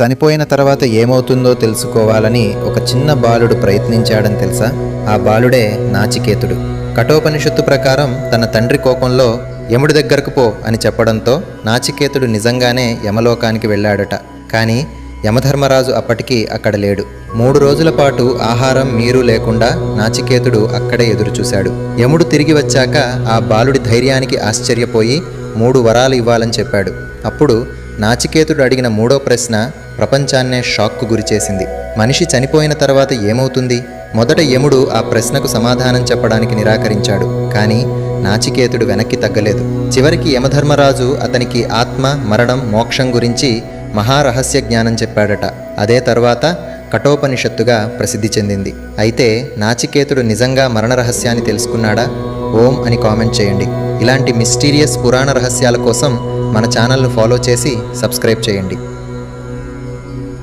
చనిపోయిన తర్వాత ఏమవుతుందో తెలుసుకోవాలని ఒక చిన్న బాలుడు ప్రయత్నించాడని తెలుసా? ఆ బాలుడే నాచికేతుడు. కఠోపనిషత్తు ప్రకారం తన తండ్రి కోపంలో యముడి దగ్గరకు పో అని చెప్పడంతో నాచికేతుడు నిజంగానే యమలోకానికి వెళ్ళాడట. కానీ యమధర్మరాజు అప్పటికి అక్కడ లేడు. 3 రోజుల పాటు ఆహారం నీరు లేకుండా నాచికేతుడు అక్కడే ఎదురుచూశాడు. యముడు తిరిగి వచ్చాక ఆ బాలుడి ధైర్యానికి ఆశ్చర్యపోయి 3 వరాలు ఇవ్వాలని చెప్పాడు. అప్పుడు నాచికేతుడు అడిగిన 3వ ప్రశ్న ప్రపంచాన్నే షాక్కు గురిచేసింది. మనిషి చనిపోయిన తర్వాత ఏమవుతుంది? మొదట యముడు ఆ ప్రశ్నకు సమాధానం చెప్పడానికి నిరాకరించాడు. కానీ నాచికేతుడు వెనక్కి తగ్గలేదు. చివరికి యమధర్మరాజు అతనికి ఆత్మ, మరణం, మోక్షం గురించి మహారహస్య జ్ఞానం చెప్పాడట. అదే తర్వాత కఠోపనిషత్తుగా ప్రసిద్ధి చెందింది. అయితే నాచికేతుడు నిజంగా మరణ రహస్యాన్ని తెలుసుకున్నాడా? ఓం అని కామెంట్ చేయండి. ఇలాంటి మిస్టీరియస్ పురాణ రహస్యాల కోసం మన ఛానల్ను ఫాలో చేసి సబ్స్క్రైబ్ చేయండి.